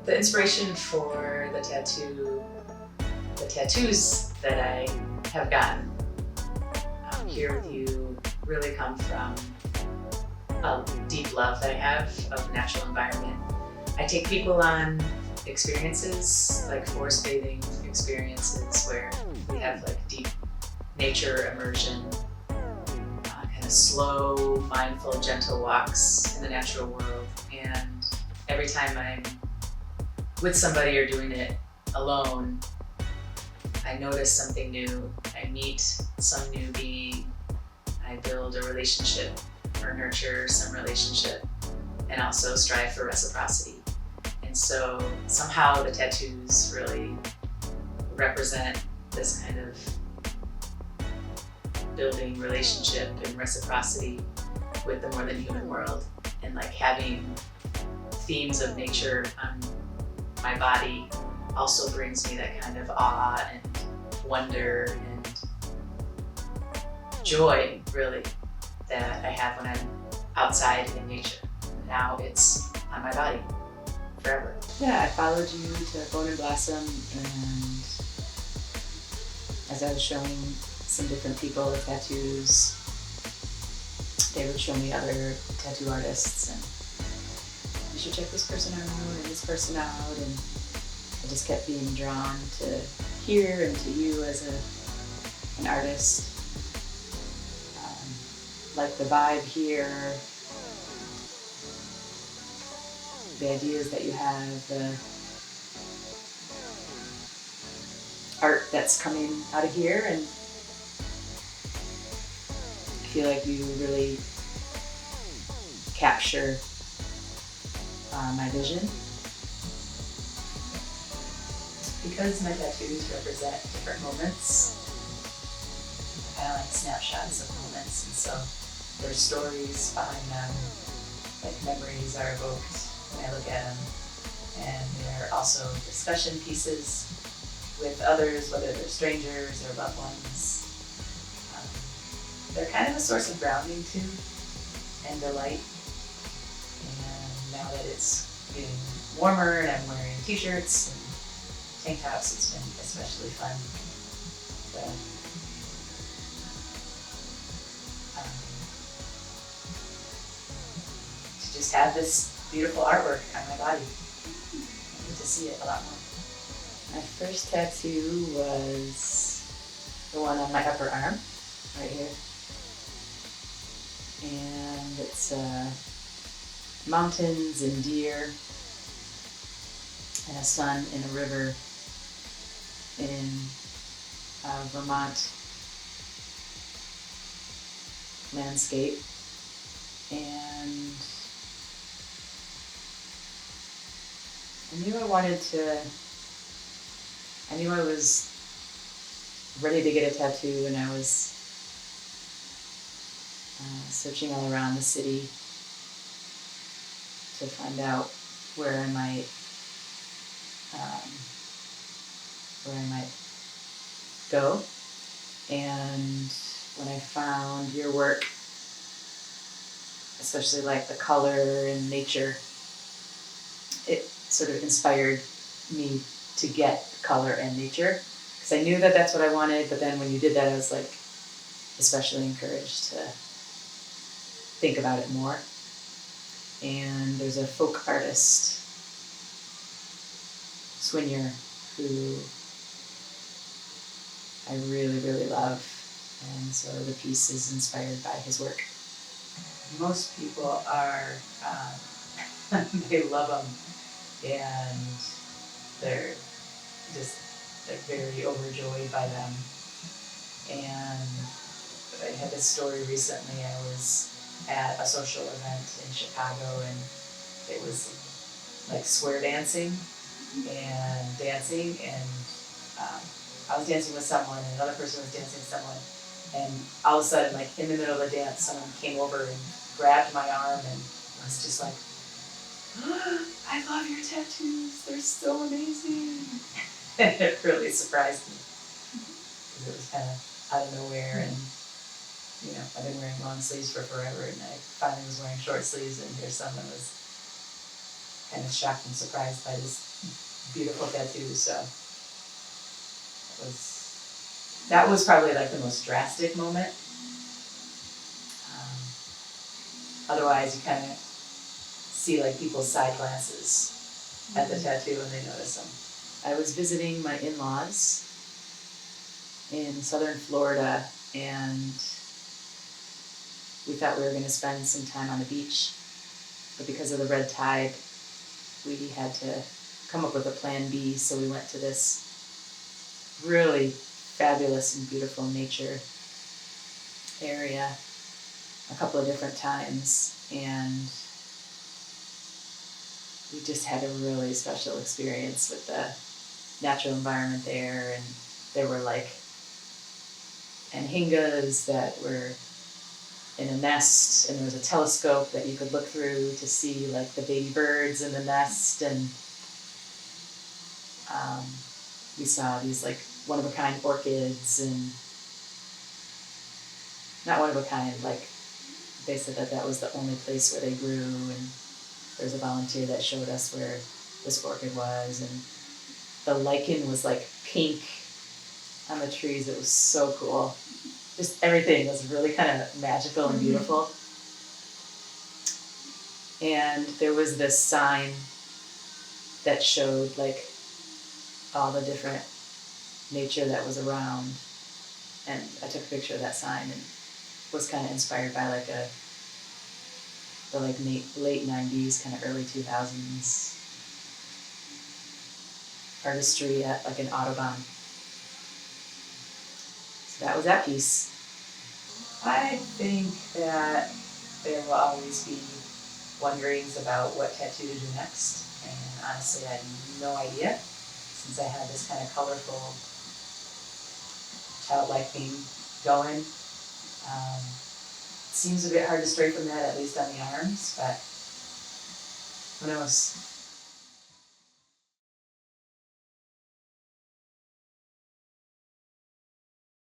The inspiration for the tattoos that I have gotten here with you really come from a deep love that I have of natural environment. I take people on experiences, like forest bathing experiences, where we have like deep nature immersion, kind of slow, mindful, gentle walks in the natural world. And every time I'm with somebody or doing it alone, I notice something new. I meet some new being. I build a relationship or nurture some relationship, and also strive for reciprocity. And so somehow the tattoos really represent this kind of building relationship and reciprocity with the more than human world, and like having themes of nature on my body also brings me that kind of awe and wonder and joy, really, that I have when I'm outside in nature. Now it's on my body forever. Yeah, I followed you to Bone and Blossom, and as I was showing some different people the tattoos, they would show me other tattoo artists, and you should check this person out and this person out, and I just kept being drawn to here and to you as an artist. Like the vibe here, the ideas that you have, the art that's coming out of here, and I feel like you really capture my vision. Because my tattoos represent different moments, kind of like snapshots of moments, and so there's stories behind them, like memories are evoked when I look at them, and they're also discussion pieces with others, whether they're strangers or loved ones. They're kind of a source of grounding too, and delight. And now that it's getting warmer and I'm wearing t-shirts and tank tops, it's been especially fun to just have this beautiful artwork on my body. I get to see it a lot more. My first tattoo was the one on my upper arm, right here. And it's mountains and deer and a sun in a river in Vermont landscape. And I knew I was ready to get a tattoo, and I was searching all around the city to find out where I might go. And when I found your work, especially like the color and nature, it sort of inspired me to get color and nature, because I knew that that's what I wanted, but then when you did that, I was like especially encouraged to think about it more. And there's a folk artist, Swinyer, who I really, really love, and so the piece is inspired by his work. Most people are, they love them, and they're very overjoyed by them. And I had this story recently. I was at a social event in Chicago, and it was like square dancing, and I was dancing with someone, and another person was dancing with someone, and all of a sudden, like in the middle of the dance, someone came over and grabbed my arm and was just like, "I love your tattoos, they're so amazing." And it really surprised me, because it was kind of out of nowhere, and you know, I've been wearing long sleeves for forever, and I finally was wearing short sleeves, and here's someone who was kind of shocked and surprised by this beautiful tattoo. So that was probably like the most drastic moment. Otherwise, you kind of see like people's side glances at the tattoo when they notice them. I was visiting my in-laws in southern Florida, and we thought we were going to spend some time on the beach, but because of the red tide, we had to come up with a plan B, so we went to this really fabulous and beautiful nature area a couple of different times, and we just had a really special experience with the natural environment there. And there were like anhingas that were in a nest, and there was a telescope that you could look through to see like the baby birds in the nest, and we saw these like one-of-a-kind orchids, and not one-of-a-kind, like they said that that was the only place where they grew, and there was a volunteer that showed us where this orchid was, and the lichen was like pink on the trees. It was so cool. Just everything was really kind of magical and beautiful. And there was this sign that showed like all the different nature that was around, and I took a picture of that sign and was kind of inspired by like the like late 90s, kind of early 2000s artistry at like an Autobahn. So that was that piece. I think that there will always be wonderings about what tattoo to do next, and honestly I had no idea, since I had this kind of colorful childlike theme going. It seems a bit hard to stray from that, at least on the arms, but who knows?